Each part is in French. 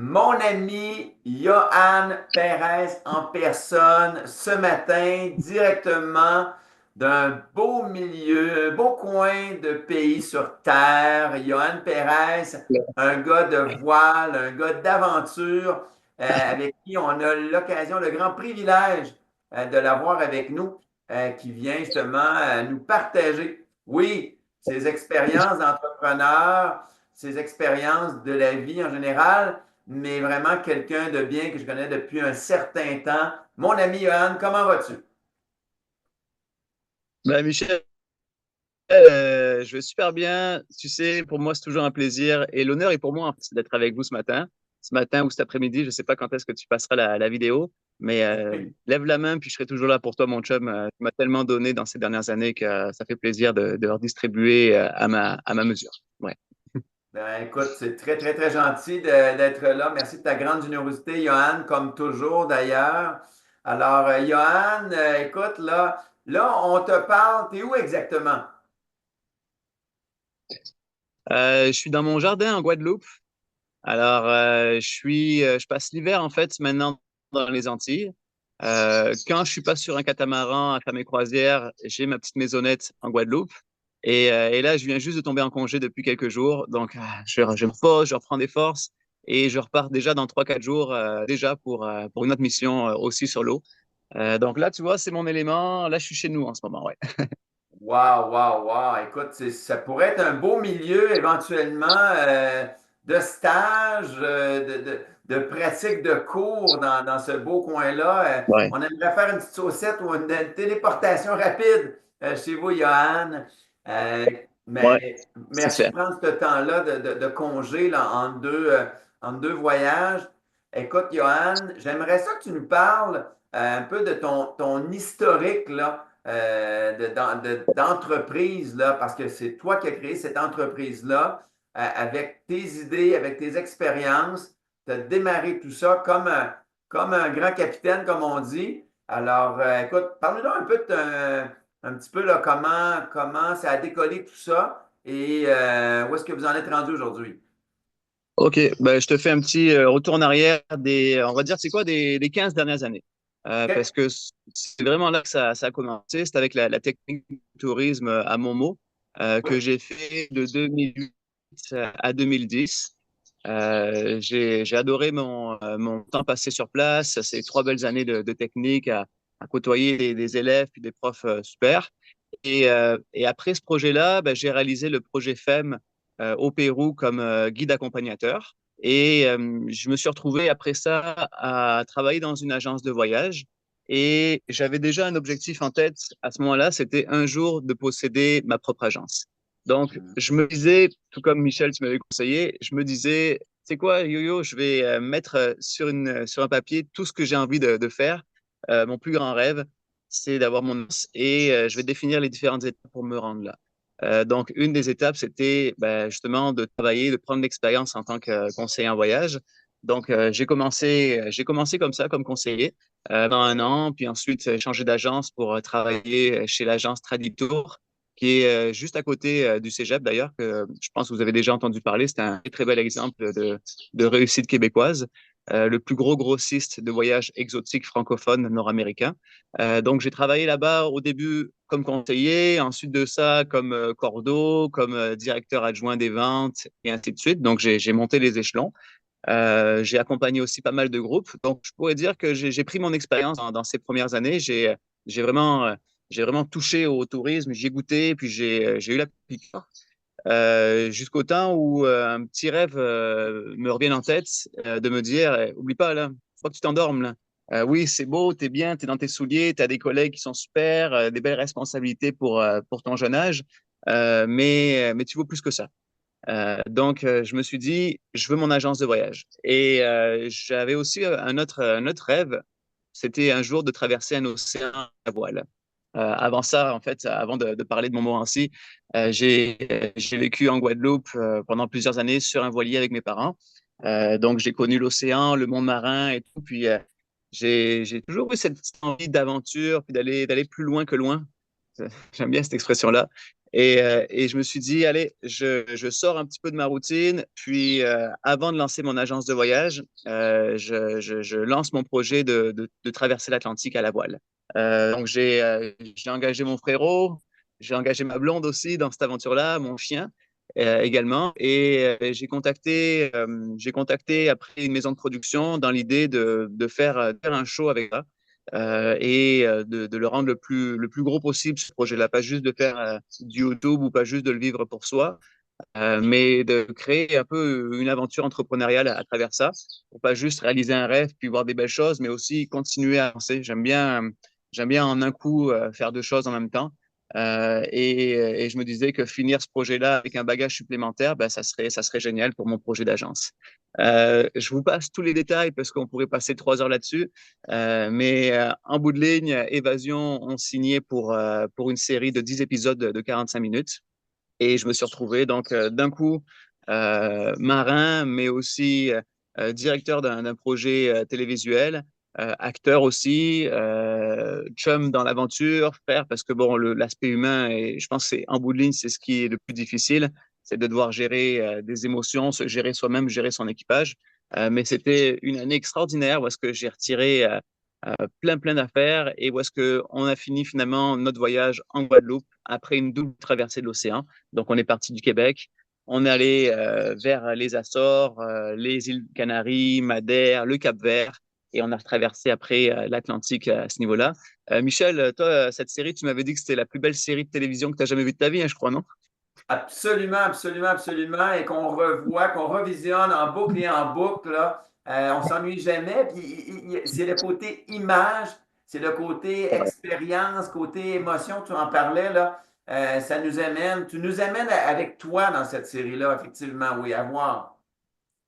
Mon ami Johan Perez en personne ce matin, directement d'un beau milieu, un beau coin de pays sur Terre. Johan Perez, un gars de voile, un gars d'aventure, avec qui on a l'occasion, le grand privilège de l'avoir avec nous, qui vient justement nous partager, oui, ses expériences d'entrepreneur, ses expériences de la vie en général, mais vraiment quelqu'un de bien que je connais depuis un certain temps. Mon ami Johan, comment vas-tu? Michel, je vais super bien. Tu sais, pour moi, c'est toujours un plaisir. Et l'honneur est pour moi en fait, d'être avec vous ce matin. Ce matin ou cet après-midi, je ne sais pas quand est-ce que tu passeras la vidéo, mais lève la main, puis je serai toujours là pour toi, mon chum. Tu m'as tellement donné dans ces dernières années que ça fait plaisir de redistribuer à ma mesure. Ouais. Ben, écoute, c'est très, très, très gentil d'être là. Merci de ta grande générosité, Johan, comme toujours d'ailleurs. Alors, Johan, écoute, là, on te parle. T'es où exactement? Je suis dans mon jardin en Guadeloupe. Alors, je passe l'hiver en fait maintenant dans les Antilles. Quand je suis pas sur un catamaran à faire mes croisières, j'ai ma petite maisonnette en Guadeloupe. Et là, je viens juste de tomber en congé depuis quelques jours. Donc, je me pose, je reprends des forces et je repars déjà dans 3, 4 jours déjà pour une autre mission aussi sur l'eau. Donc là, tu vois, c'est mon élément. Là, je suis chez nous en ce moment, ouais. Wow, wow, wow. Écoute, ça pourrait être un beau milieu éventuellement de stage, de pratique de cours dans ce beau coin-là. Ouais, On aimerait faire une petite saucette ou une téléportation rapide chez vous, Johan. Euh, ouais, mais c'est merci de clair. prendre ce temps-là de congé là, entre deux voyages. Écoute, Johan, j'aimerais ça que tu nous parles un peu de ton historique là d'entreprise, là, parce que c'est toi qui as créé cette entreprise-là, avec tes idées, avec tes expériences. Tu as démarré tout ça comme un grand capitaine, comme on dit. Alors, écoute, parle-nous un peu un petit peu là, comment ça a décollé tout ça et où est-ce que vous en êtes rendu aujourd'hui? Ok, ben, je te fais un petit retour en arrière on va dire, c'est quoi, des 15 dernières années. OK. Parce que c'est vraiment là que ça a commencé. C'est avec la technique du tourisme à Montmo Oui. que j'ai fait de 2008 à 2010. J'ai adoré mon temps passé sur place. C'est 3 belles années de technique à côtoyer des élèves puis des profs super. Et après ce projet-là, ben, j'ai réalisé le projet FEM au Pérou comme guide accompagnateur. Et je me suis retrouvé après ça à travailler dans une agence de voyage. Et j'avais déjà un objectif en tête à ce moment-là, c'était un jour de posséder ma propre agence. Donc, je me disais, tout comme Michel, tu m'avais conseillé, je me disais, c'est quoi, Yo-Yo, je vais mettre sur un papier tout ce que j'ai envie de faire, mon plus grand rêve c'est d'avoir mon os et je vais définir les différentes étapes pour me rendre là. Donc, une des étapes, c'était ben, justement de travailler, de prendre l'expérience en tant que conseiller en voyage. Donc, j'ai commencé comme ça, comme conseiller, dans un an, puis ensuite changé d'agence pour travailler chez l'agence Traditour, qui est juste à côté du Cégep d'ailleurs, que je pense que vous avez déjà entendu parler. C'est un très bel exemple de réussite québécoise, le plus gros grossiste de voyages exotiques francophones nord-américains. Donc, j'ai travaillé là-bas au début comme conseiller, ensuite de ça comme cordeau, comme directeur adjoint des ventes et ainsi de suite. Donc, j'ai monté les échelons. J'ai accompagné aussi pas mal de groupes. Donc, je pourrais dire que j'ai pris mon expérience dans ces premières années. J'ai vraiment, j'ai vraiment touché au tourisme, j'y ai goûté, puis j'ai eu la piqûre. Jusqu'au temps où un petit rêve me revient en tête de me dire, oublie pas là, faut que tu t'endormes là. Oui, c'est beau, t'es bien, t'es dans tes souliers, t'as des collègues qui sont super, des belles responsabilités pour ton jeune âge, mais tu vaux plus que ça. Donc, je me suis dit, je veux mon agence de voyage. Et j'avais aussi un autre rêve, c'était un jour de traverser un océan à voile. Avant ça, en fait, avant de parler de Montmorency, j'ai vécu en Guadeloupe pendant plusieurs années sur un voilier avec mes parents. Donc, j'ai connu l'océan, le monde marin et tout. Puis, j'ai toujours eu cette petite envie d'aventure, puis d'aller plus loin que loin. J'aime bien cette expression-là. Et je me suis dit, allez, je sors un petit peu de ma routine. Puis, avant de lancer mon agence de voyage, je lance mon projet de traverser l'Atlantique à la voile. Donc, j'ai engagé mon frérot, j'ai engagé ma blonde aussi dans cette aventure-là, mon chien également. Et j'ai contacté après une maison de production dans l'idée de faire un show avec ça et de le rendre le plus gros possible, ce projet-là. Pas juste de faire du YouTube ou pas juste de le vivre pour soi, mais de créer un peu une aventure entrepreneuriale à travers ça, pour pas juste réaliser un rêve puis voir des belles choses, mais aussi continuer à avancer. J'aime bien en un coup faire deux choses en même temps. Et je me disais que finir ce projet-là avec un bagage supplémentaire, ben, ça serait génial pour mon projet d'agence. Je vous passe tous les détails parce qu'on pourrait passer 3 heures là-dessus. Mais en bout de ligne, Évasion ont signé pour une série de 10 épisodes de 45 minutes. Et je me suis retrouvé donc d'un coup marin, mais aussi directeur d'un projet télévisuel, acteur aussi, chum dans l'aventure, frère, parce que bon, l'aspect humain, et je pense que c'est en bout de ligne, c'est ce qui est le plus difficile, c'est de devoir gérer des émotions, se gérer soi-même, gérer son équipage. Mais c'était une année extraordinaire parce que j'ai retiré plein d'affaires et où est-ce qu'on a fini finalement notre voyage en Guadeloupe après une double traversée de l'océan. Donc, on est parti du Québec, on est allé vers les Açores, les îles Canaries, Madère, le Cap-Vert et on a traversé après l'Atlantique à ce niveau-là. Michel, toi, cette série, tu m'avais dit que c'était la plus belle série de télévision que tu as jamais vue de ta vie, hein, je crois, non? Absolument, absolument, absolument. Et qu'on revoit, qu'on revisionne en boucle et en boucle, là. On s'ennuie jamais. Puis c'est le côté image, c'est le côté Ouais. expérience, côté émotion, tu en parlais, là. Ça nous amène, tu nous amènes avec toi dans cette série-là, effectivement, oui, à voir.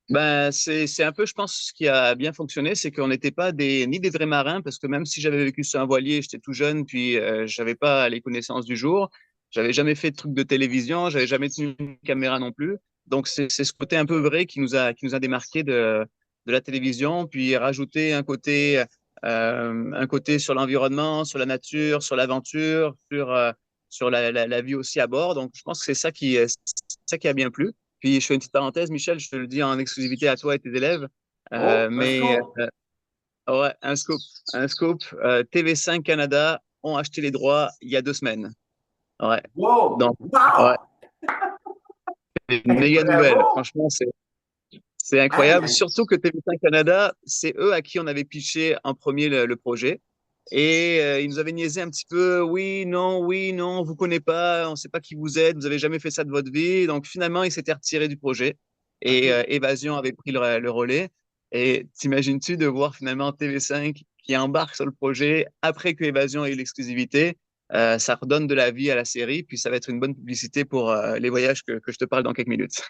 Ben, c'est un peu, je pense, ce qui a bien fonctionné, c'est qu'on n'était pas ni des vrais marins, parce que même si j'avais vécu sur un voilier, j'étais tout jeune, puis j'avais pas les connaissances du jour, j'avais jamais fait de trucs de télévision, j'avais jamais tenu une caméra non plus. Donc c'est ce côté un peu vrai qui nous a démarqué de la télévision, puis rajouter un côté sur l'environnement, sur la nature, sur l'aventure, sur la vie aussi à bord. Donc je pense que c'est ça qui a bien plu. Puis je fais une petite parenthèse, Michel, je te le dis en exclusivité à toi et tes élèves, Oh, un mais scoop! ouais, un scoop. TV5 Canada ont acheté les droits il y a 2 semaines. Ouais, Wow! donc ouais, Wow! c'est une Hey, méga nouvelle. bravo! Franchement, c'est Hey, incroyable. hey. Surtout que TV5 Canada, c'est eux à qui on avait pitché en premier le projet. Et ils nous avaient niaisé un petit peu, oui, non, on vous connaît pas, on sait pas qui vous êtes, vous avez jamais fait ça de votre vie. Donc finalement, ils s'étaient retirés du projet et OK. Évasion avait pris le relais. Et t'imagines-tu de voir finalement TV5 qui embarque sur le projet après que Évasion ait eu l'exclusivité? Ça redonne de la vie à la série, puis ça va être une bonne publicité pour les voyages que je te parle dans quelques minutes.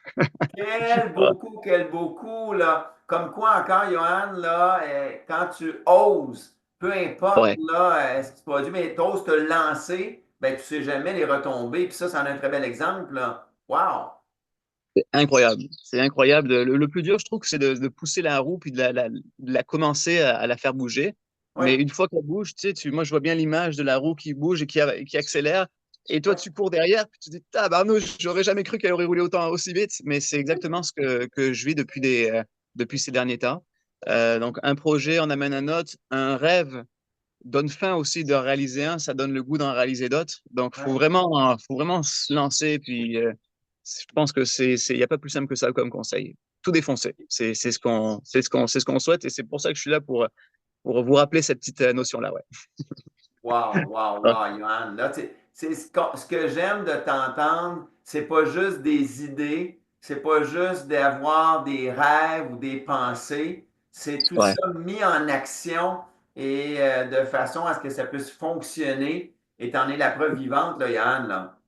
Quel beau coup, là. Comme quoi, encore, Johan, là, quand tu oses, peu importe, Ouais. là, ce que tu produis, mais tu oses te lancer, ben, tu sais jamais les retombées. Puis ça, c'en est un très bel exemple, là. Wow! C'est incroyable. C'est incroyable. Le plus dur, je trouve que c'est de pousser la roue puis de la commencer à la faire bouger. Oui, Mais une fois qu'elle bouge, tu sais, moi, je vois bien l'image de la roue qui bouge et qui accélère. Et toi, oui. tu cours derrière, puis tu te dis, tabarnouche, j'aurais jamais cru qu'elle aurait roulé aussi vite. Mais c'est exactement ce que je vis depuis ces derniers temps. Donc, un projet en amène un autre. Un rêve donne fin aussi de réaliser un, ça donne le goût d'en réaliser d'autres. Donc, Ouais. faut vraiment se lancer. Puis, je pense que il y a pas plus simple que ça comme conseil. Tout défoncer. C'est ce qu'on souhaite et c'est pour ça que je suis là pour vous rappeler cette petite notion-là, ouais. Wow, wow, Ah, wow, Johan. Là, c'est ce que j'aime de t'entendre, c'est pas juste des idées, c'est pas juste d'avoir des rêves ou des pensées, c'est tout ouais. ça mis en action et de façon à ce que ça puisse fonctionner. Et t'en es la preuve vivante, là, Johan, là.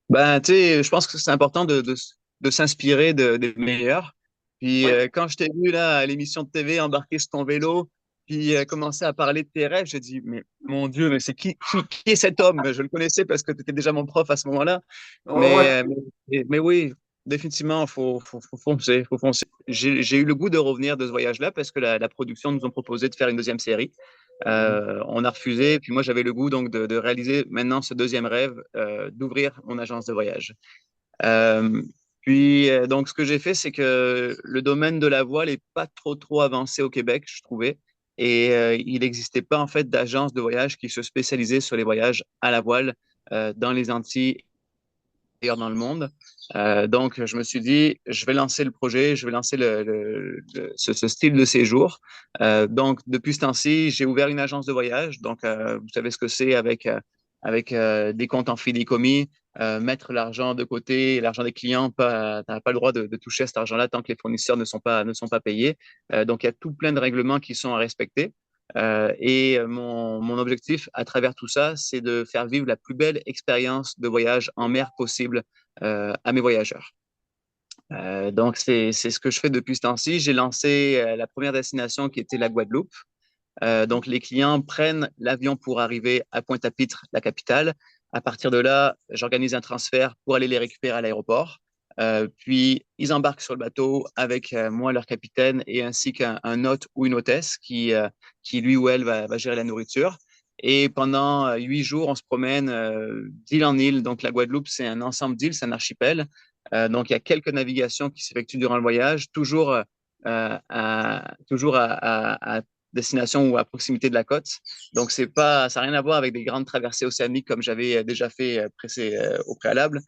Ben, tu sais, je pense que c'est important de s'inspirer des meilleurs. Puis, Oui. quand je t'ai vu là à l'émission de TV embarquer sur ton vélo, puis commencer à parler de tes rêves, j'ai dit, mais mon Dieu, mais c'est qui est cet homme? Je le connaissais parce que tu étais déjà mon prof à ce moment-là. Oh, ouais. Mais oui, définitivement, faut foncer, faut foncer. J'ai eu le goût de revenir de ce voyage-là parce que la production nous a proposé de faire une deuxième série. On a refusé. Puis moi, j'avais le goût donc de réaliser maintenant ce deuxième rêve, d'ouvrir mon agence de voyage. Euh, donc, ce que j'ai fait, c'est que le domaine de la voile n'est pas trop avancé au Québec, je trouvais. Et il n'existait pas, en fait, d'agence de voyage qui se spécialisait sur les voyages à la voile dans les Antilles ailleurs dans le monde. Donc, je me suis dit, je vais lancer le projet, je vais lancer ce style de séjour. Donc, depuis ce temps-ci, j'ai ouvert une agence de voyage. Donc, vous savez ce que c'est avec des comptes en fidéicommis, mettre l'argent de côté, l'argent des clients, tu n'as pas le droit de toucher à cet argent-là tant que les fournisseurs ne sont pas payés. Donc, il y a tout plein de règlements qui sont à respecter. Mon objectif à travers tout ça, c'est de faire vivre la plus belle expérience de voyage en mer possible à mes voyageurs. Donc, c'est ce que je fais depuis ce temps-ci. J'ai lancé la première destination qui était la Guadeloupe. Donc, les clients prennent l'avion pour arriver à Pointe-à-Pitre, la capitale. À partir de là, j'organise un transfert pour aller les récupérer à l'aéroport. Puis, ils embarquent sur le bateau avec moi, leur capitaine, et ainsi qu'un hôte ou une hôtesse qui lui ou elle, va gérer la nourriture. Et pendant 8 jours, on se promène d'île en île. Donc, la Guadeloupe, c'est un ensemble d'îles, c'est un archipel. Donc, il y a quelques navigations qui s'effectuent durant le voyage, toujours à destination ou à proximité de la côte. Donc, ça n'a rien à voir avec des grandes traversées océaniques comme j'avais déjà fait au préalable.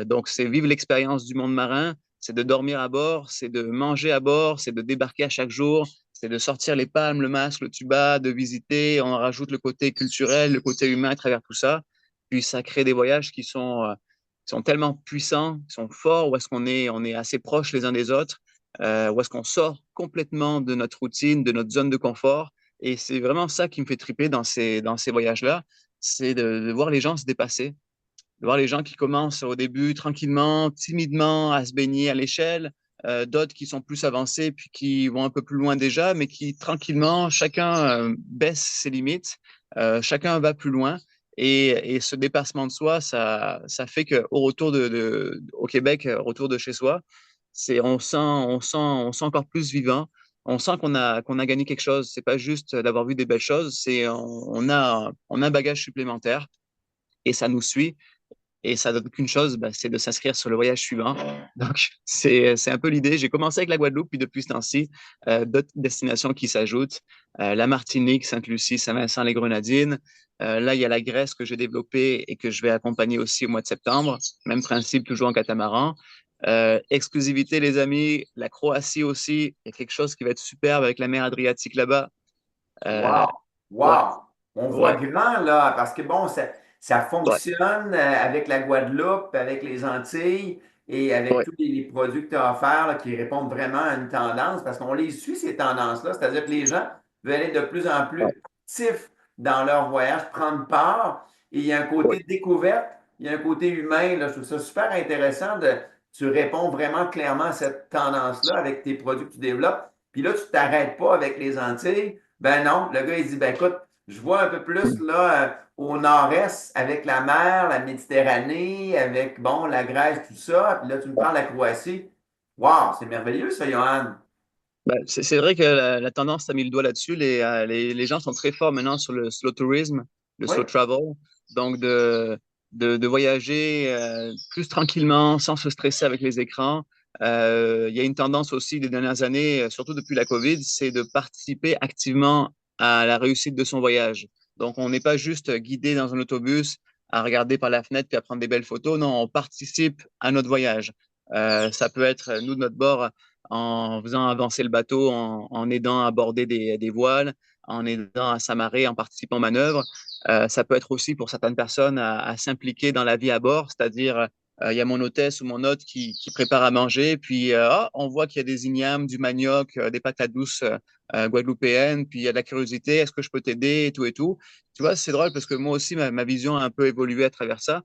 Donc, c'est vivre l'expérience du monde marin, c'est de dormir à bord, c'est de manger à bord, c'est de débarquer à chaque jour, c'est de sortir les palmes, le masque, le tuba, de visiter. On rajoute le côté culturel, le côté humain à travers tout ça. Puis, ça crée des voyages qui sont tellement puissants, qui sont forts, où est-ce on est assez proches les uns des autres, où est-ce qu'on sort complètement de notre routine, de notre zone de confort. Et c'est vraiment ça qui me fait triper dans ces voyages-là, c'est de voir les gens se dépasser, de voir les gens qui commencent au début tranquillement, timidement à se baigner à l'échelle, d'autres qui sont plus avancés puis qui vont un peu plus loin déjà, mais qui tranquillement, chacun baisse ses limites, chacun va plus loin. Et ce dépassement de soi, ça fait qu'au retour au Québec, au retour de chez soi, on sent encore plus vivant. On sent qu'on a gagné quelque chose. C'est pas juste d'avoir vu des belles choses, on a un bagage supplémentaire et ça nous suit. Et ça donne qu'une chose, bah, c'est de s'inscrire sur le voyage suivant. Donc, c'est un peu l'idée. J'ai commencé avec la Guadeloupe, puis depuis ce temps-ci, d'autres destinations qui s'ajoutent. La Martinique, Sainte-Lucie, Saint-Vincent, les Grenadines. Là, il y a la Grèce que j'ai développée et que je vais accompagner aussi au mois de septembre. Même principe, toujours en catamaran. Exclusivité, les amis. La Croatie aussi. Il y a quelque chose qui va être superbe avec la mer Adriatique là-bas. Euh, Wow! ouais, Wow! On voit ouais, grand, là, parce que bon, ça ouais, fonctionne avec la Guadeloupe, avec les Antilles et avec ouais, tous les produits que tu as offerts là, qui répondent vraiment à une tendance, parce qu'on les suit, ces tendances-là. C'est-à-dire que les gens veulent être de plus en ouais, plus actifs dans leur voyage, prendre part. Et il y a un côté ouais. découverte, il y a un côté humain. Là, je trouve ça super intéressant tu réponds vraiment clairement à cette tendance-là avec tes produits que tu développes. Puis là, tu ne t'arrêtes pas avec les Antilles. Ben non, le gars, il dit, ben écoute, je vois un peu plus là au nord-est avec la mer, la Méditerranée, avec, bon, la Grèce, tout ça. Puis là, tu me parles de la Croatie. Wow, c'est merveilleux ça, Johan. Bah, c'est vrai que la tendance a mis le doigt là-dessus. Les gens sont très forts maintenant sur le slow tourism, le Oui, slow travel. Donc, de voyager plus tranquillement, sans se stresser avec les écrans. Il y a une tendance aussi des dernières années, surtout depuis la COVID, c'est de participer activement à la réussite de son voyage. Donc, on n'est pas juste guidé dans un autobus à regarder par la fenêtre puis à prendre des belles photos. Non, on participe à notre voyage. Ça peut être, nous, de notre bord, en faisant avancer le bateau, en aidant à border des voiles, en aidant à s'amarrer, en participant aux manœuvres. Ça peut être aussi pour certaines personnes à s'impliquer dans la vie à bord, c'est-à-dire il y a mon hôtesse ou mon hôte qui prépare à manger, puis on voit qu'il y a des ignames, du manioc, des patates douces guadeloupéennes, puis il y a de la curiosité, est-ce que je peux t'aider et tout et tout. Tu vois, c'est drôle parce que moi aussi, ma vision a un peu évolué à travers ça.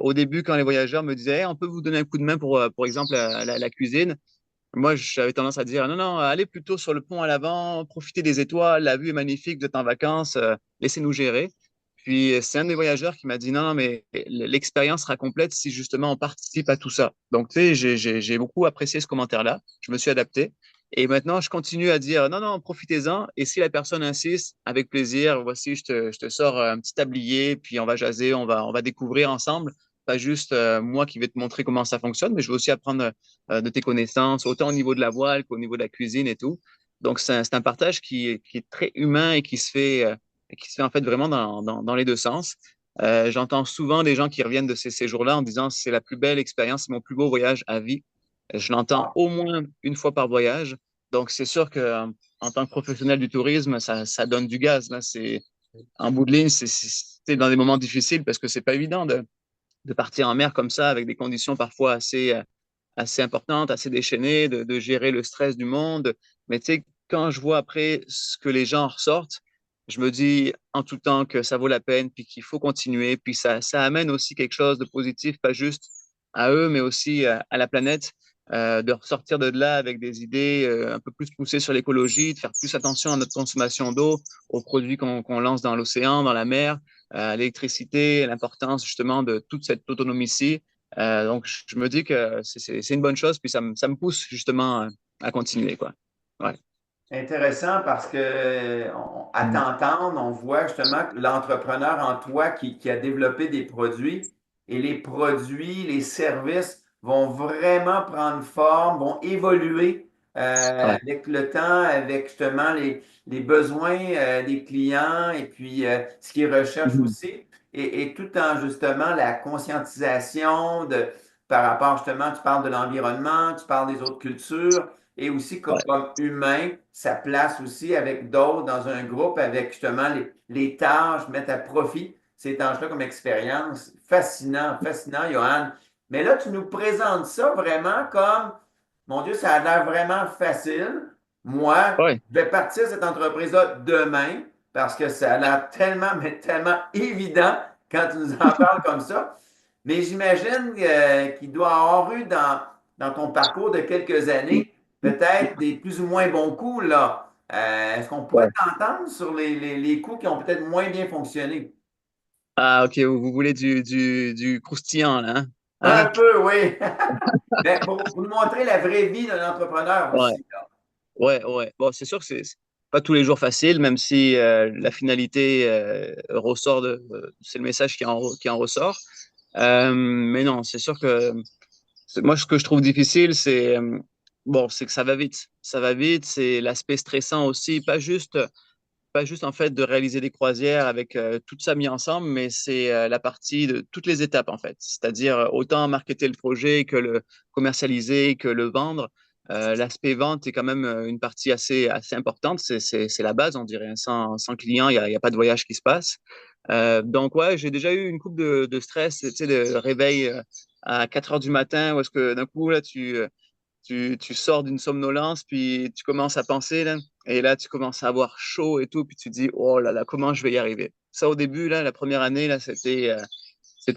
Au début, quand les voyageurs me disaient, hey, on peut vous donner un coup de main pour exemple, la cuisine, moi, j'avais tendance à dire non, non, allez plutôt sur le pont à l'avant, profitez des étoiles, la vue est magnifique, vous êtes en vacances, laissez-nous gérer. Puis c'est un des voyageurs qui m'a dit non, non, mais l'expérience sera complète si justement on participe à tout ça. Donc, tu sais, j'ai beaucoup apprécié ce commentaire-là. Je me suis adapté. Et maintenant, je continue à dire non, non, profitez-en. Et si la personne insiste, avec plaisir, voici, je te sors un petit tablier, puis on va jaser, on va découvrir ensemble. Pas juste moi qui vais te montrer comment ça fonctionne, mais je veux aussi apprendre de tes connaissances, autant au niveau de la voile qu'au niveau de la cuisine et tout. Donc, c'est un partage qui est très humain et qui se fait en fait vraiment dans les deux sens. J'entends souvent des gens qui reviennent de ces séjours-là en disant c'est la plus belle expérience, c'est mon plus beau voyage à vie. Je l'entends au moins une fois par voyage. Donc, c'est sûr que en tant que professionnel du tourisme, ça donne du gaz. Là, c'est en bout de ligne, c'est dans des moments difficiles parce que c'est pas évident de partir en mer comme ça avec des conditions parfois assez importantes, assez déchaînées, de gérer le stress du monde. Mais tu sais, quand je vois après ce que les gens ressortent, je me dis en tout temps que ça vaut la peine, puis qu'il faut continuer, puis ça amène aussi quelque chose de positif, pas juste à eux, mais aussi à la planète, de ressortir de là avec des idées un peu plus poussées sur l'écologie, de faire plus attention à notre consommation d'eau, aux produits qu'on lance dans l'océan, dans la mer, à l'électricité, l'importance justement de toute cette autonomie-ci. Donc, je me dis que c'est une bonne chose, puis ça me pousse justement à continuer, quoi. Ouais. Intéressant parce que à Mhm. t'entendre, on voit justement que l'entrepreneur en toi qui a développé des produits et les produits, les services vont vraiment prendre forme, vont évoluer Ouais. avec le temps, avec justement les besoins des clients et puis ce qu'ils recherchent Mhm. aussi. Et tout en justement la conscientisation par rapport justement, tu parles de l'environnement, tu parles des autres cultures et aussi Ouais. comme humain, sa place aussi avec d'autres dans un groupe, avec justement les tâches, mettre à profit ces tâches-là comme expérience. Fascinant, fascinant, Johan. Mais là, tu nous présentes ça vraiment comme, mon Dieu, ça a l'air vraiment facile. Moi, Ouais. je vais partir de cette entreprise-là demain parce que ça a l'air tellement, mais tellement évident quand tu nous en parles comme ça. Mais j'imagine qu'il doit avoir eu dans ton parcours de quelques années peut-être des plus ou moins bons coups, là. Est-ce qu'on pourrait Ouais. t'entendre sur les coups qui ont peut-être moins bien fonctionné? Ah, ok, vous voulez du croustillant, là, hein? Un Hein? peu, oui. Mais pour nous montrer la vraie vie d'un entrepreneur Ouais, aussi, là. ouais, ouais. Bon, c'est sûr que c'est pas tous les jours facile, même si la finalité ressort c'est le message qui en ressort. Mais non, c'est sûr que moi, ce que je trouve difficile, bon, c'est que ça va vite. Ça va vite, c'est l'aspect stressant aussi, pas juste en fait de réaliser des croisières avec tout ça mis ensemble, mais c'est la partie de toutes les étapes en fait. C'est-à-dire autant marketer le projet que le commercialiser, que le vendre. L'aspect vente est quand même une partie assez importante. C'est la base, on dirait. Sans client, il y a pas de voyage qui se passe. Donc ouais, j'ai déjà eu une coupe de stress, tu sais, de réveil à 4 heures du matin, où est-ce que d'un coup là tu sors d'une somnolence, puis tu commences à penser, là, et là, tu commences à avoir chaud et tout, puis tu te dis, oh là là, comment je vais y arriver? Ça, au début, là, la première année, là, c'était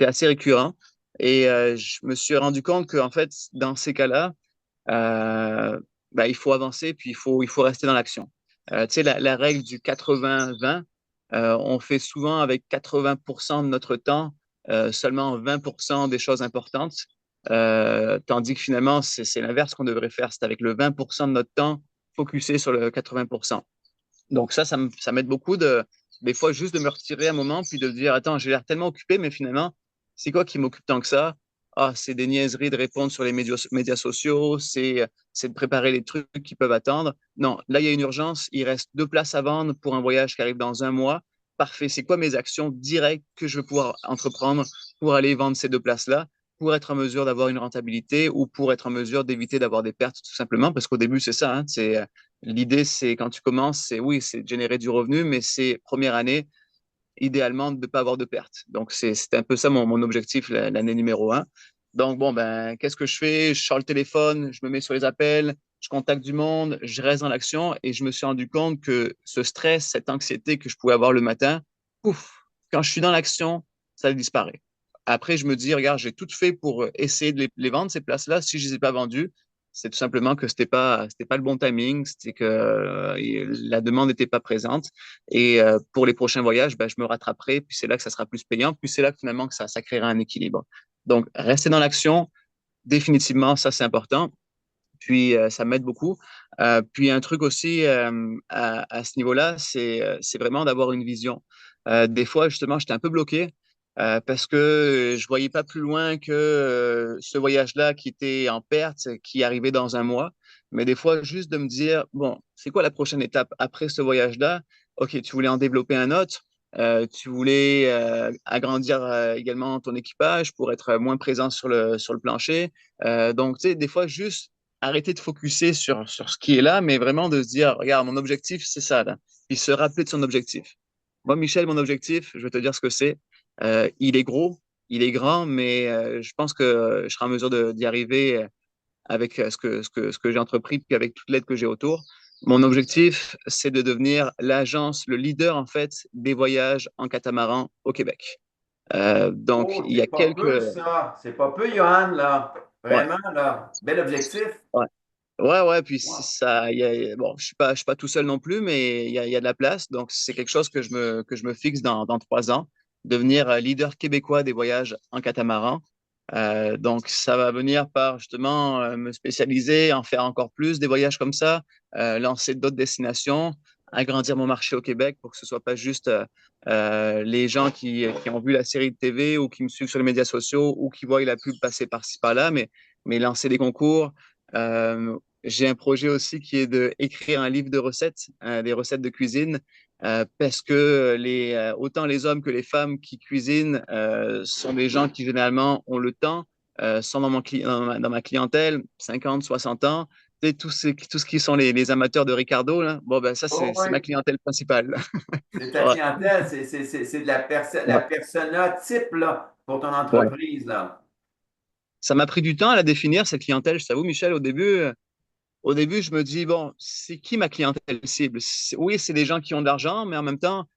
assez récurrent. Et je me suis rendu compte qu'en fait, dans ces cas-là, euh, bah, il faut avancer, puis il faut rester dans l'action. Tu sais, la règle du 80-20, on fait souvent avec 80% de notre temps, seulement 20% des choses importantes, tandis que finalement, c'est l'inverse qu'on devrait faire. C'est avec le 20% de notre temps focusé sur le 80%. Donc ça m'aide beaucoup des fois juste de me retirer un moment, puis de dire, attends, j'ai l'air tellement occupé, mais finalement, c'est quoi qui m'occupe tant que ça? Ah, c'est des niaiseries de répondre sur les médias sociaux, c'est de préparer les trucs qui peuvent attendre. Non, là, il y a une urgence, il reste 2 places à vendre pour un voyage qui arrive dans un mois. Parfait, c'est quoi mes actions directes que je vais pouvoir entreprendre pour aller vendre ces 2 places-là, pour être en mesure d'avoir une rentabilité ou pour être en mesure d'éviter d'avoir des pertes, tout simplement, parce qu'au début, c'est ça, hein, l'idée, c'est quand tu commences, c'est oui, c'est de générer du revenu, mais c'est première année, idéalement, de ne pas avoir de pertes. Donc, c'est un peu ça mon objectif l'année numéro un. Donc, bon, ben, qu'est-ce que je fais? Je sors le téléphone, je me mets sur les appels, je contacte du monde, je reste dans l'action et je me suis rendu compte que ce stress, cette anxiété que je pouvais avoir le matin, pouf, quand je suis dans l'action, ça disparaît. Après, je me dis, regarde, j'ai tout fait pour essayer de les vendre, ces places-là. Si je ne les ai pas vendues, c'est tout simplement que c'était pas le bon timing, c'était que la demande n'était pas présente. Et pour les prochains voyages, ben, je me rattraperai, puis c'est là que ça sera plus payant, puis c'est là que finalement que ça créera un équilibre. Donc, rester dans l'action, définitivement, ça c'est important. Puis, ça m'aide beaucoup. Puis, un truc aussi à ce niveau-là, c'est vraiment d'avoir une vision. Des fois, justement, j'étais un peu bloqué parce que je voyais pas plus loin que ce voyage-là qui était en perte, qui arrivait dans un mois. Mais des fois, juste de me dire, bon, c'est quoi la prochaine étape après ce voyage-là? OK, tu voulais en développer un autre. Tu voulais agrandir également ton équipage pour être moins présent sur le plancher. Donc, tu sais, des fois, juste arrêter de focuser sur ce qui est là, mais vraiment de se dire, regarde, mon objectif, c'est ça, là. Puis se rappeler de son objectif. Moi, Michel, mon objectif, je vais te dire ce que c'est. Il est gros, il est grand, mais je pense que je serai en mesure d'y arriver avec ce que j'ai entrepris, puis avec toute l'aide que j'ai autour. Mon objectif, c'est de devenir l'agence, le leader, en fait, des voyages en catamaran au Québec. Donc, Oh, il y c'est a pas quelques... peu, ça. C'est pas peu, Johan, là. Ouais, Vraiment, là. Bel objectif. ouais. Ouais, ouais, puis Wow. ça, bon, je suis pas tout seul non plus, mais il y a de la place. Donc, c'est quelque chose que je me fixe dans 3 ans, devenir leader québécois des voyages en catamaran. Donc, ça va venir par justement me spécialiser, en faire encore plus des voyages comme ça, lancer d'autres destinations, agrandir mon marché au Québec pour que ce soit pas juste les gens qui ont vu la série de TV ou qui me suivent sur les médias sociaux ou qui voient la pub passer par-ci par-là, mais lancer des concours. J'ai un projet aussi qui est d'écrire un livre de recettes, des recettes de cuisine, parce que autant les hommes que les femmes qui cuisinent sont des gens qui généralement ont le temps, sont dans ma clientèle, 50, 60 ans. Tu sais, tout ce qui sont les amateurs de Ricardo, là, bon, ben, ça, Oh, c'est ma oui. clientèle principale. C'est ta Ouais, clientèle, c'est de la ouais, persona type, là, pour ton ouais. entreprise, là. Ça m'a pris du temps à la définir, cette clientèle. Je t'avoue, Michel, au début, je me dis, bon, c'est qui ma clientèle cible? Oui, c'est des gens qui ont de l'argent, mais en même temps,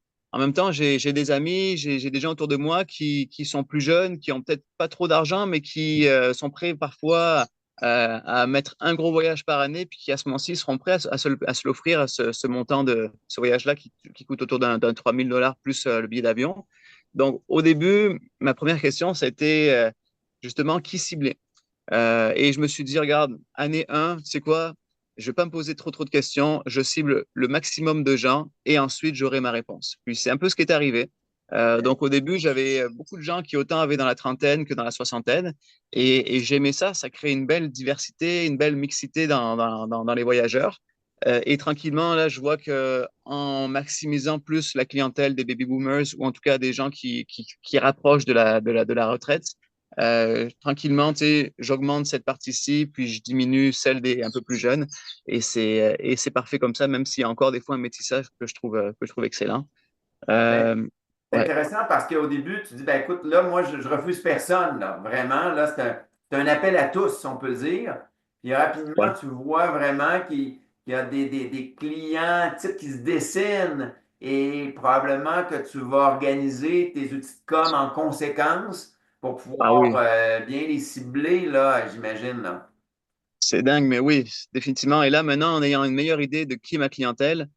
j'ai des amis, j'ai des gens autour de moi qui sont plus jeunes, qui ont peut-être pas trop d'argent, mais qui sont prêts parfois à mettre un gros voyage par année, puis qui à ce moment-ci seront prêts à se l'offrir, à ce montant de ce voyage-là qui coûte autour d'un 3 000 $ plus le billet d'avion. Donc, au début, ma première question, c'était justement qui cibler. Et je me suis dit, regarde, année 1, tu sais quoi, je ne vais pas me poser trop de questions, je cible le maximum de gens et ensuite j'aurai ma réponse. Puis c'est un peu ce qui est arrivé. Donc au début, j'avais beaucoup de gens qui autant avaient dans la trentaine que dans la soixantaine et j'aimais ça, ça crée une belle diversité, une belle mixité dans les voyageurs. Et tranquillement, là, je vois que en maximisant plus la clientèle des baby boomers ou en tout cas des gens qui rapprochent de la retraite, tranquillement, tu sais, j'augmente cette partie-ci, puis je diminue celle des un peu plus jeunes. Et c'est parfait comme ça, même s'il y a encore des fois un métissage que je trouve excellent. Ben, Euh, c'est ouais, intéressant parce qu'au début, tu dis, ben écoute, là, moi, je refuse personne, là. Vraiment, là, c'est un appel à tous, si on peut dire. Puis rapidement, ouais. tu vois vraiment qu'il y a des clients types qui se dessinent et probablement que tu vas organiser tes outils de com en conséquence pour Ah pouvoir oui, bien les cibler, là, j'imagine, là. c'est dingue, mais oui, définitivement. Et là, maintenant, en ayant une meilleure idée de qui est ma clientèle,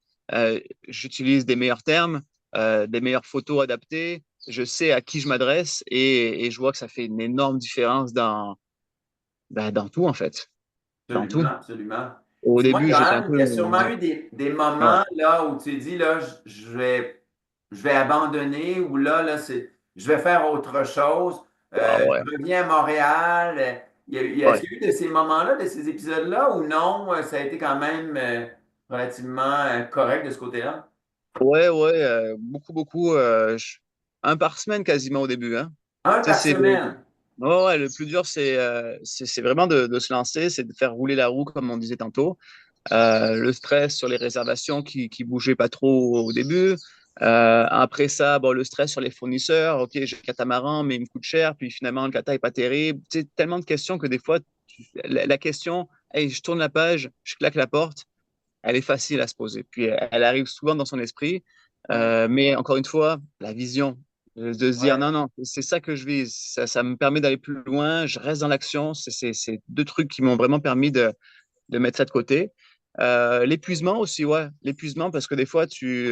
j'utilise des meilleurs termes, des meilleures photos adaptées. Je sais à qui je m'adresse et je vois que ça fait une énorme différence dans tout, en fait. Dans tout. Absolument, absolument. Au Dis-moi, début, j'étais un Johan, peu. il y a sûrement Ouais. eu des Ouais. moments là où tu t'es dit, là, je vais abandonner ou là, je vais faire autre chose. Ah ouais. Je reviens à Montréal. Est-ce Ouais. qu'il y a eu de ces moments-là, de ces épisodes-là ou non? Ça a été quand même relativement correct de ce côté-là? Ouais, ouais, beaucoup, beaucoup. Un par semaine quasiment au début, hein. Un Tu sais, par semaine. ouais, ouais, le plus dur, c'est vraiment de se lancer, c'est de faire rouler la roue, comme on disait tantôt. Le stress sur les réservations qui bougeaient pas trop au début. Après ça, bon, le stress sur les fournisseurs. OK, j'ai le catamaran, mais il me coûte cher. Puis finalement, le cata est pas terrible. Tu sais, tellement de questions que des fois, la question, hey, je tourne la page, je claque la porte, elle est facile à se poser. Puis elle arrive souvent dans son esprit. Oui, Mais encore une fois, la vision, de se dire oui. non, non, c'est ça que je vise. Ça me permet d'aller plus loin. Je reste dans l'action. C'est deux trucs qui m'ont vraiment permis de mettre ça de côté. L'épuisement aussi, ouais. L'épuisement parce que des fois, tu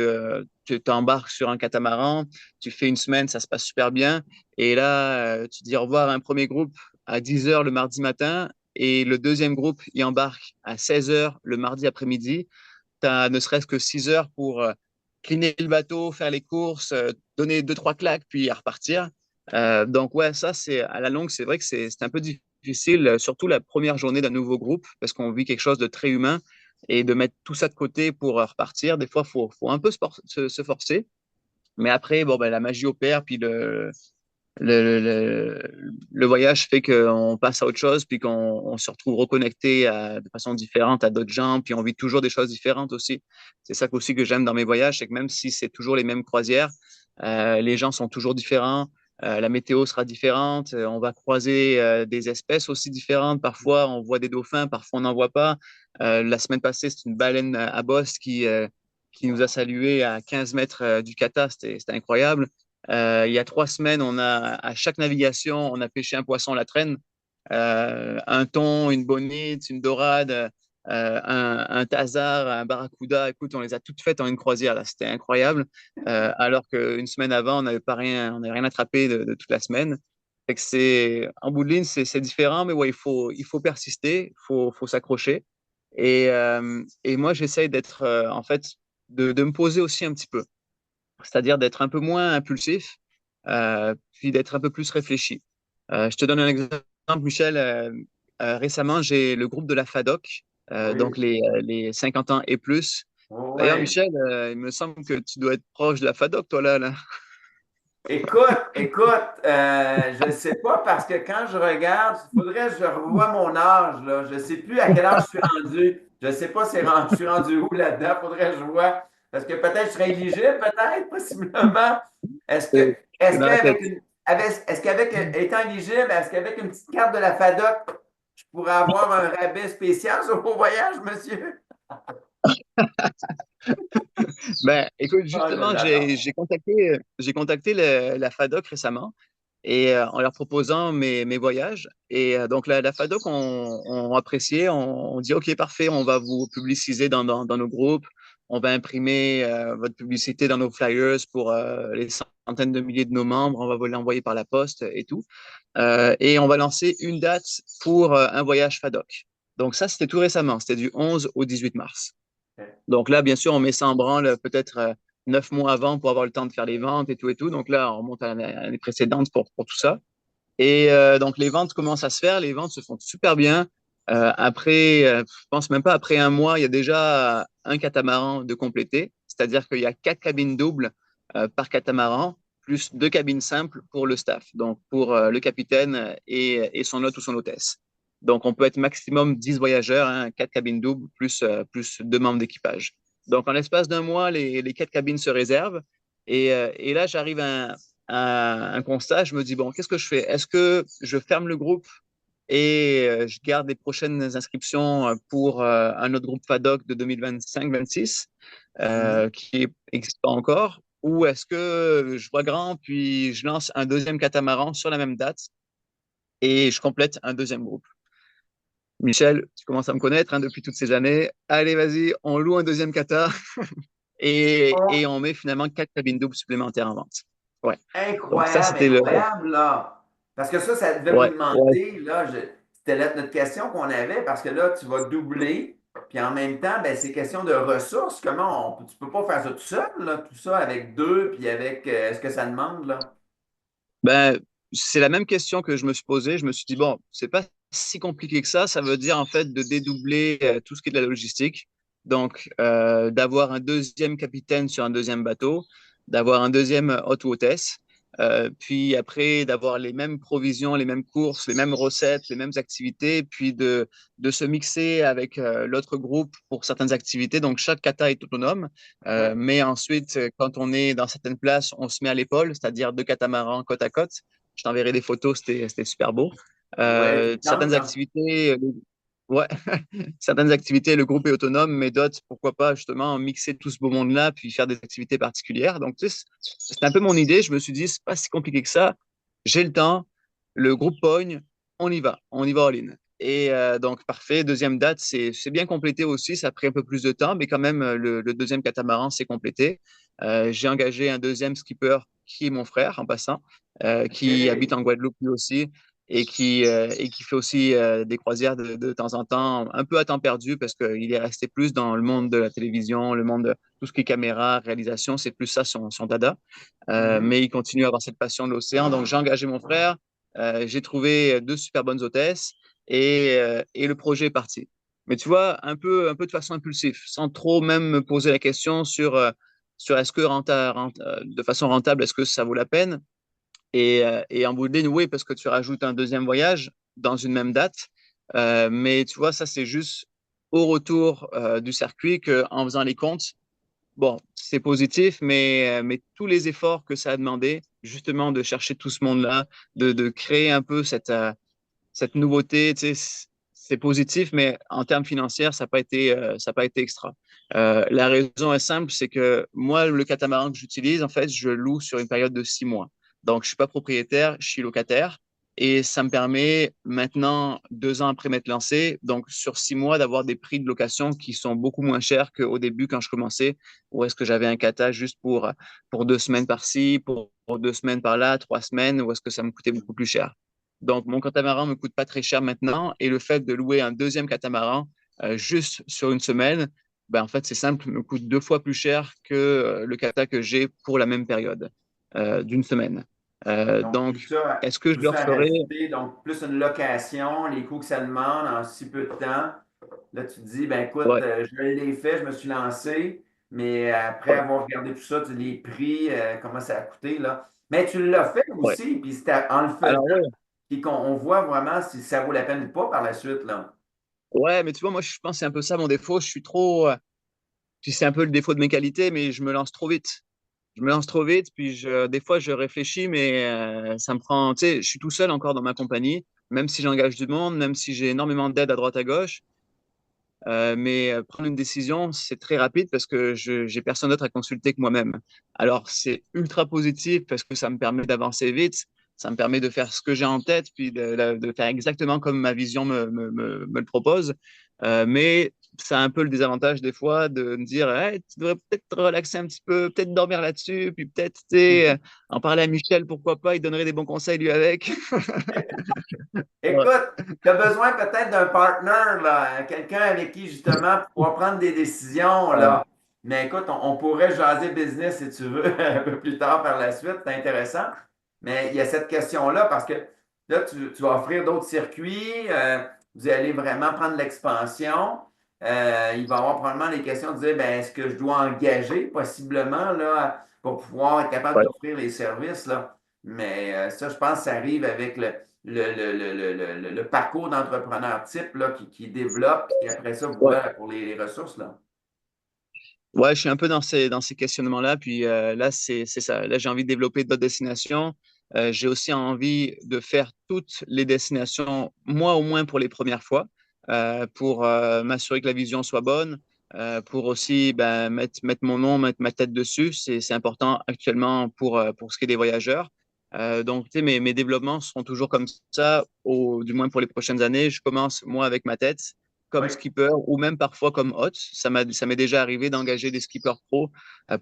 t'embarques sur un catamaran, tu fais une semaine, ça se passe super bien. Et là, tu dis au revoir à un premier groupe à 10 heures le mardi matin et le deuxième groupe, il embarque à 16 heures le mardi après-midi. Tu as ne serait-ce que 6 heures pour cleaner le bateau, faire les courses, donner deux, trois claques, puis à repartir. Donc, ouais, ça, c'est à la longue, c'est vrai que c'est un peu difficile, surtout la première journée d'un nouveau groupe, parce qu'on vit quelque chose de très humain et de mettre tout ça de côté pour repartir. Des fois, faut un peu se forcer. Mais après, bon, ben, la magie opère, puis le voyage fait qu'on passe à autre chose, puis qu'on se retrouve reconnecté de façon différente à d'autres gens, puis on vit toujours des choses différentes aussi. C'est ça aussi que j'aime dans mes voyages, c'est que même si c'est toujours les mêmes croisières, les gens sont toujours différents, la météo sera différente, on va croiser des espèces aussi différentes. Parfois, on voit des dauphins, parfois on n'en voit pas. La semaine passée, c'est une baleine à bosse qui nous a salués à 15 mètres du Cata, c'était incroyable. Il y a 3 semaines, à chaque navigation, on a pêché un poisson à la traîne, un thon, une bonite, une dorade, un thazard, un barracuda. Écoute, on les a toutes faites en une croisière, là. C'était incroyable. Alors qu'une semaine avant, on n'avait rien attrapé de toute la semaine. Fait que en bout de ligne, c'est différent, mais ouais, il faut persister, faut s'accrocher. Et moi, j'essaye d'être, en fait, de me poser aussi un petit peu, c'est-à-dire d'être un peu moins impulsif, puis d'être un peu plus réfléchi. Je te donne un exemple, Michel. Récemment, j'ai le groupe de la FADOC, donc Oui. les 50 ans et plus. D'ailleurs, Oui. Michel, il me semble que tu dois être proche de la FADOC, toi, là. Écoute, je ne sais pas parce que quand je regarde, il faudrait que je revoie mon âge, là. Je ne sais plus à quel âge je suis rendu. Je ne sais pas je suis rendu où là-dedans. Il faudrait que je vois. Parce que peut-être je serais éligible, peut-être, possiblement. Est-ce que, C'est est-ce dans la tête. qu'avec est-ce qu'avec, étant éligible, est-ce qu'avec une petite carte de la FADOC, je pourrais avoir un rabais spécial sur vos voyages, monsieur? Ben, écoute, Ah, je justement, l'adore. j'ai contacté la FADOC récemment et en leur proposant mes voyages. Et donc, la FADOC ont apprécié, on dit, OK, parfait, on va vous publiciser dans nos groupes, on va imprimer votre publicité dans nos flyers pour les centaines de milliers de nos membres, on va vous l'envoyer par la poste et tout. Et on va lancer une date pour un voyage FADOC. Donc, ça, c'était tout récemment, c'était du 11 au 18 mars. Donc là, bien sûr, on met ça en branle peut-être 9 mois avant pour avoir le temps de faire les ventes et tout et tout. Donc là, on remonte à l'année précédente pour tout ça. Et donc les ventes commencent à se faire, les ventes se font super bien. Après, je pense même pas après un mois, il y a déjà un catamaran de complété, c'est-à-dire qu'il y a 4 cabines doubles par catamaran, plus 2 cabines simples pour le staff, donc pour le capitaine et son hôte ou son hôtesse. Donc on peut être maximum 10 voyageurs, hein, 4 cabines doubles, plus 2 membres d'équipage. Donc en l'espace d'un mois, les 4 cabines se réservent. Et là, j'arrive à un constat, je me dis, bon, qu'est-ce que je fais? Est-ce que je ferme le groupe et je garde les prochaines inscriptions pour un autre groupe FADOC de 2025-26 Mhm. qui n'existe pas encore? Ou est-ce que je vois grand, puis je lance un deuxième catamaran sur la même date et je complète un deuxième groupe? Michel, tu commences à me connaître, hein, depuis toutes ces années. Allez, vas-y, on loue un deuxième kata et on met finalement 4 cabines doubles supplémentaires en vente. Ouais. Donc ça, Incroyable, c'était le... incroyable, là. Parce que ça devait vous Ouais, ouais. demander, là, c'était notre question qu'on avait, parce que là, tu vas doubler, puis en même temps, ben, c'est question de ressources. Tu peux pas faire ça tout seul, là, tout ça avec deux, puis avec ce que ça demande, là? Ben, c'est la même question que je me suis posée. Je me suis dit, bon, c'est pas si compliqué que ça. Ça veut dire, en fait, de dédoubler tout ce qui est de la logistique. Donc, d'avoir un deuxième capitaine sur un deuxième bateau, d'avoir un deuxième hôte ou hôtesse, puis après, d'avoir les mêmes provisions, les mêmes courses, les mêmes recettes, les mêmes activités, puis de se mixer avec l'autre groupe pour certaines activités. Donc, chaque kata est autonome. Oui, Mais ensuite, quand on est dans certaines places, on se met à l'épaule, c'est-à-dire 2 catamarans côte à côte. Je t'enverrai des photos, c'était super beau. ouais, tu me Certaines tentes, là. activités, ouais, certaines activités, le groupe est autonome, mais d'autres, pourquoi pas justement mixer tout ce beau monde-là, puis faire des activités particulières. Donc, tu sais, c'est un peu mon idée. Je me suis dit, c'est pas si compliqué que ça. J'ai le temps, le groupe pogne, on y va all-in. Et donc, parfait. Deuxième date, c'est bien complété aussi. Ça a pris un peu plus de temps, mais quand même, le deuxième catamaran, c'est complété. J'ai engagé un deuxième skipper qui est mon frère, en passant, qui habite OK. en Guadeloupe lui aussi. et qui fait aussi des croisières de temps en temps, un peu à temps perdu parce qu'il est resté plus dans le monde de la télévision, le monde de tout ce qui est caméra, réalisation, c'est plus ça son dada. Mhm. Mais il continue à avoir cette passion de l'océan. Donc, j'ai engagé mon frère, j'ai trouvé deux super bonnes hôtesses et le projet est parti. Mais tu vois, un peu de façon impulsive, sans trop même me poser la question sur est-ce que de façon rentable, est-ce que ça vaut la peine? Et en bout de ligne, oui, parce que tu rajoutes un deuxième voyage dans une même date. Mais tu vois, ça, c'est juste au retour du circuit qu'en faisant les comptes, bon, c'est positif, mais tous les efforts que ça a demandé, justement, de chercher tout ce monde-là, de créer un peu cette nouveauté, tu sais, c'est positif, mais en termes financiers, ça n'a pas été extra. La raison est simple, c'est que moi, le catamaran que j'utilise, en fait, je loue sur une période de 6 mois. Donc, je suis pas propriétaire, je suis locataire. Et ça me permet maintenant, 2 ans après m'être lancé, donc sur 6 mois, d'avoir des prix de location qui sont beaucoup moins chers qu'au début quand je commençais, où est-ce que j'avais un cata juste pour 2 semaines par-ci, pour 2 semaines par-là, 3 semaines, où est-ce que ça me coûtait beaucoup plus cher. Donc, mon catamaran me coûte pas très cher maintenant et le fait de louer un deuxième catamaran juste sur une semaine, ben, en fait, c'est simple, me coûte 2 fois plus cher que le kata que j'ai pour la même période d'une semaine. Donc, Donc, est-ce que je tout le ça referai? rajouté, donc plus une location, les coûts que ça demande en si peu de temps. Là, tu te dis, ben écoute, Ouais, je l'ai fait, je me suis lancé, mais après ouais, avoir regardé tout ça, les prix, comment ça a coûté, là. Mais tu l'as fait ouais. aussi, puis c'est en le faisant, Alors, ouais, puis qu'on on voit vraiment si ça vaut la peine ou pas par la suite, là. ouais, mais tu vois, moi, je pense que c'est un peu ça mon défaut. Je suis trop, puis c'est un peu le défaut de mes qualités, mais je me lance trop vite. Je me lance trop vite, puis des fois, je réfléchis, mais ça me prend, tu sais, je suis tout seul encore dans ma compagnie, même si j'engage du monde, même si j'ai énormément d'aide à droite à gauche. Mais prendre une décision, c'est très rapide parce que je j'ai personne d'autre à consulter que moi-même. Alors, c'est ultra positif parce que ça me permet d'avancer vite, ça me permet de faire ce que j'ai en tête, puis de faire exactement comme ma vision me le propose. Mais ça a un peu le désavantage des fois de me dire, hey, tu devrais peut-être te relaxer un petit peu, peut-être dormir là-dessus, puis peut-être, tu sais, en parler à Michel, pourquoi pas, il donnerait des bons conseils lui avec. Ouais, Écoute, tu as besoin peut-être d'un partner, là, quelqu'un avec qui justement pouvoir prendre des décisions, ouais, là. Mais écoute, on pourrait jaser business si tu veux un peu plus tard par la suite, c'est intéressant. Mais il y a cette question-là parce que là, tu vas offrir d'autres circuits, vous allez vraiment prendre l'expansion. Il va y avoir probablement des questions de dire, ben, est-ce que je dois engager possiblement là, pour pouvoir être capable ouais, d'offrir les services, là. Mais ça, je pense que ça arrive avec le parcours d'entrepreneur type là, qui développe et après ça ouais. voit pour les ressources. Là. Ouais, je suis un peu dans ces questionnements-là. Puis là, c'est ça. Là, j'ai envie de développer d'autres destinations. J'ai aussi envie de faire toutes les destinations, moi au moins pour les premières fois, pour m'assurer que la vision soit bonne, pour aussi ben, mettre mon nom, mettre ma tête dessus. C'est important actuellement pour ce qui est des voyageurs. Donc, tu sais, mes développements seront toujours comme ça, du moins pour les prochaines années. Je commence, moi, avec ma tête Oui, comme skipper ou même parfois comme hôte. Ça m'est déjà arrivé d'engager des skippers pro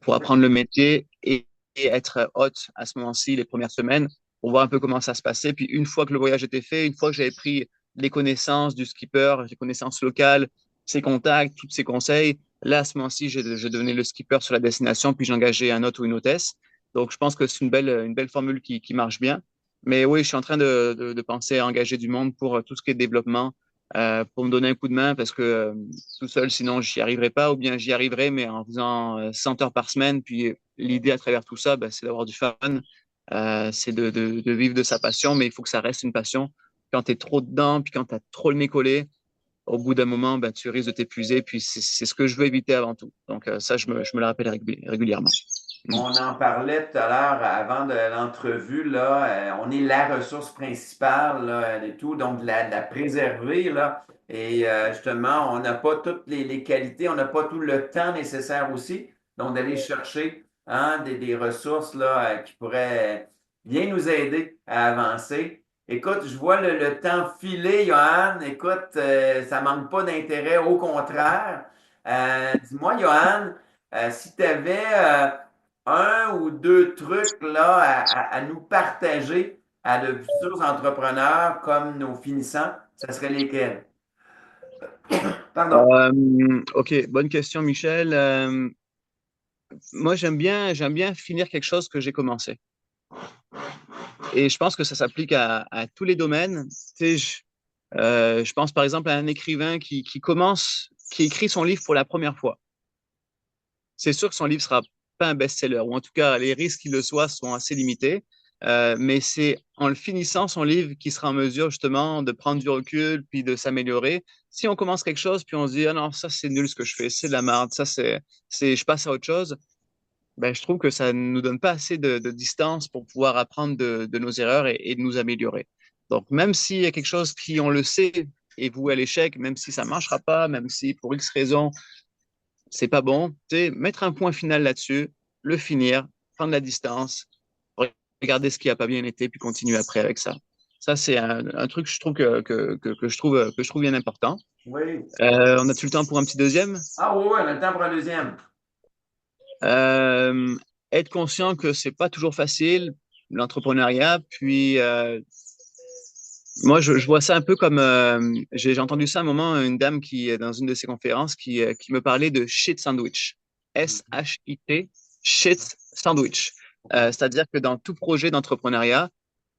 pour apprendre le métier et être hôte à ce moment-ci les premières semaines pour voir un peu comment ça se passait. Puis une fois que le voyage était fait, une fois que j'avais pris les connaissances du skipper, les connaissances locales, ses contacts, tous ses conseils, là, à ce moment-ci, je devenais le skipper sur la destination, puis j'engageais un hôte ou une hôtesse. Donc, je pense que c'est une belle formule qui marche bien. Mais oui, je suis en train de penser à engager du monde pour tout ce qui est développement, pour me donner un coup de main parce que tout seul, sinon, j'y arriverai pas, ou bien j'y arriverai, mais en faisant 100 heures par semaine. Puis l'idée à travers tout ça, ben, c'est d'avoir du fun, c'est de vivre de sa passion, mais il faut que ça reste une passion. Quand tu es trop dedans, puis quand tu as trop le nez collé, au bout d'un moment, ben, tu risques de t'épuiser, puis c'est ce que je veux éviter avant tout. Donc ça, je me le rappelle régulièrement. Mm. on en parlait tout à l'heure avant de l'entrevue, là, on est la ressource principale là, et tout, donc de la préserver, là. Et justement, on n'a pas toutes les qualités, on n'a pas tout le temps nécessaire aussi. Donc, d'aller chercher hein, des ressources là, qui pourraient bien nous aider à avancer. Écoute, je vois le temps filer, Johan. Écoute, ça manque pas d'intérêt, au contraire. Dis-moi, Johan, si tu avais un ou deux trucs là, à nous partager à de futurs entrepreneurs comme nos finissants, ça serait lesquels? Pardon. Ok, bonne question, Michel. Moi, j'aime bien finir quelque chose que j'ai commencé. Et je pense que ça s'applique à tous les domaines. Tu sais, je pense par exemple à un écrivain qui écrit son livre pour la première fois. C'est sûr que son livre sera pas un best-seller, ou en tout cas, les risques qu'il le soit sont assez limités. Mais c'est en le finissant son livre qu'il sera en mesure justement de prendre du recul puis de s'améliorer. Si on commence quelque chose puis on se dit ah non ça c'est nul ce que je fais, c'est de la merde, ça c'est je passe à autre chose. Ben, je trouve que ça ne nous donne pas assez de distance pour pouvoir apprendre de nos erreurs et de nous améliorer. Donc, même s'il y a quelque chose qui, on le sait, est voué à l'échec, même si ça ne marchera pas, même si pour X raison, c'est pas bon, tu sais, mettre un point final là-dessus, le finir, prendre la distance, regarder ce qui n'a pas bien été, puis continuer après avec ça. Ça, c'est un truc que je trouve que je trouve bien important. Oui. On a-tu le temps pour un petit deuxième? Ah oui, oui, on a le temps pour un deuxième. Euh, Être conscient que c'est pas toujours facile, l'entrepreneuriat. Puis, moi, je vois ça un peu comme, j'ai entendu ça à un moment, une dame qui, dans une de ses conférences, qui me parlait de shit sandwich. S-H-I-T, shit sandwich. C'est-à-dire que dans tout projet d'entrepreneuriat,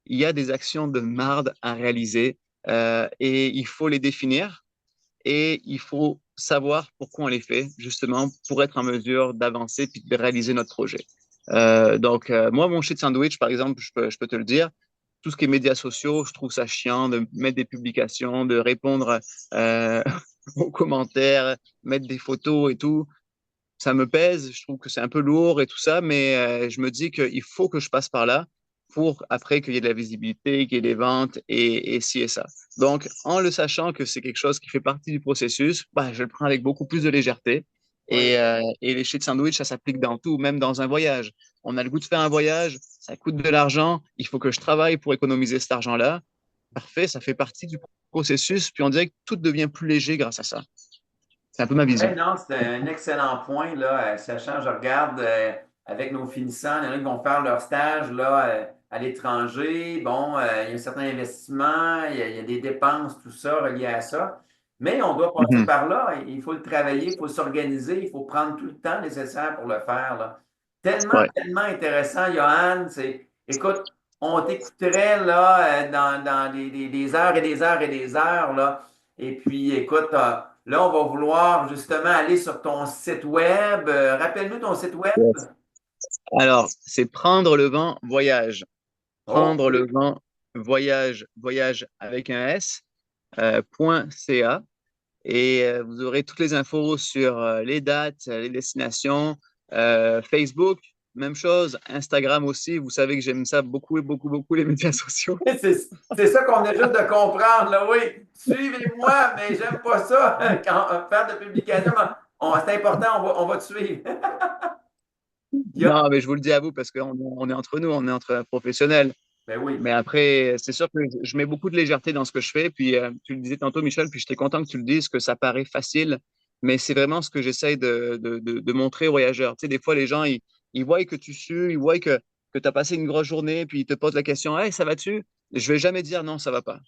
il y a des actions de marde à réaliser et il faut les définir et il faut savoir pourquoi on les fait, justement, pour être en mesure d'avancer puis de réaliser notre projet. Moi, mon shit sandwich, par exemple, je peux te le dire, tout ce qui est médias sociaux, je trouve ça chiant de mettre des publications, de répondre euh, aux commentaires, mettre des photos et tout. Ça me pèse, je trouve que c'est un peu lourd et tout ça, mais je me dis qu'il faut que je passe par là pour après qu'il y ait de la visibilité, qu'il y ait des ventes et ci et ça. Donc, en le sachant que c'est quelque chose qui fait partie du processus, bah, je le prends avec beaucoup plus de légèreté. Oui. Et les shit sandwich, ça s'applique dans tout, même dans un voyage. On a le goût de faire un voyage, ça coûte de l'argent, il faut que je travaille pour économiser cet argent-là. Parfait, ça fait partie du processus, puis on dirait que tout devient plus léger grâce à ça. C'est un peu ma Oui, vision. non, c'est un excellent point, là, sachant, je regarde avec nos finissants, il y en a qui vont faire leur stage là, à l'étranger. Bon, il y a un certain investissement, il y a des dépenses, tout ça relié à ça. Mais on doit passer Mhm. par là. Il faut le travailler, il faut s'organiser, il faut prendre tout le temps nécessaire pour le faire, là. Tellement, Ouais. tellement intéressant, Johan. Écoute, on t'écouterait là, dans des heures et des heures et des heures, là. Et puis, écoute, là, on va vouloir justement aller sur ton site web. Rappelle-nous ton site web. Yes. Alors, c'est prendre le vent voyage. Prendre le OK. vent voyage, voyage avec un S, .ca. Et vous aurez toutes les infos sur les dates, les destinations, Facebook, même chose, Instagram aussi. Vous savez que j'aime ça beaucoup, beaucoup, beaucoup, les médias sociaux. C'est ça qu'on a juste de comprendre, là, oui. Suivez-moi, mais j'aime pas ça quand faire de publication. C'est important, on va te suivre. Il y a- Non, mais je vous le dis à vous parce qu'on est entre nous, on est entre professionnels. Ben oui. Mais après, c'est sûr que je mets beaucoup de légèreté dans ce que je fais. Puis tu le disais tantôt, Michel, puis j'étais content que tu le dises, que ça paraît facile, mais c'est vraiment ce que j'essaye de montrer aux voyageurs. Tu sais, des fois, les gens, ils voient que tu sues, ils voient que tu as passé une grosse journée, puis ils te posent la question, Hey, ça va-tu? Je vais jamais dire non, ça va pas.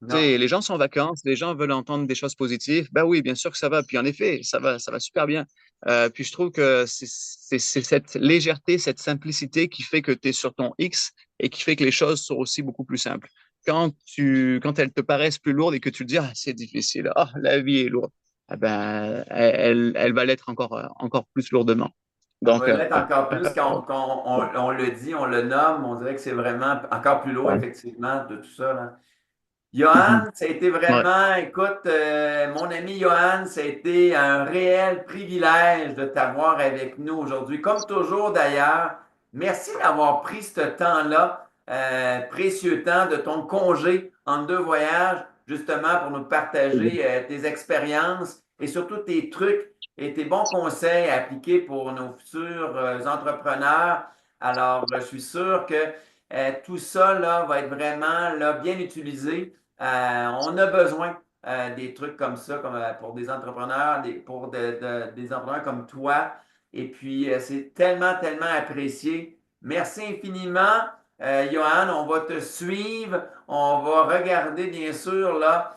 Tu Non. sais, les gens sont en vacances, les gens veulent entendre des choses positives. Ben oui, bien sûr que ça va. Puis en effet, ça va super bien. Puis je trouve que c'est cette légèreté, cette simplicité qui fait que tu es sur ton X et qui fait que les choses sont aussi beaucoup plus simples. Quand elles te paraissent plus lourdes et que tu te dis, ah, c'est difficile, ah, la vie est lourde, eh ben, elle va l'être encore plus lourdement. On Donc, va l'être encore plus quand on le dit, on le nomme. On dirait que c'est vraiment encore plus lourd, ouais. effectivement, de tout ça, là. Johan, Mhm. ça a été Ouais. vraiment, écoute, mon ami Johan, ça a été un réel privilège de t'avoir avec nous aujourd'hui, comme toujours d'ailleurs. Merci d'avoir pris ce temps-là, précieux temps de ton congé en deux voyages, justement pour nous partager tes expériences et surtout tes trucs et tes bons conseils à appliquer pour nos futurs entrepreneurs. Alors, je suis sûr que tout ça là, va être vraiment là, bien utilisé. On a besoin des trucs comme ça, comme pour des entrepreneurs, pour des entrepreneurs comme toi. Et puis, c'est tellement, tellement apprécié. Merci infiniment. Johan, on va te suivre. On va regarder, bien sûr, là,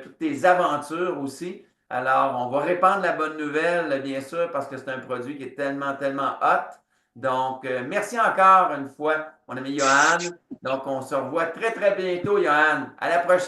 toutes tes aventures aussi. Alors, on va répandre la bonne nouvelle, bien sûr, parce que c'est un produit qui est tellement, tellement hot. Donc, merci encore une fois, mon ami Johan. Donc, on se revoit très, très bientôt, Johan. À la prochaine.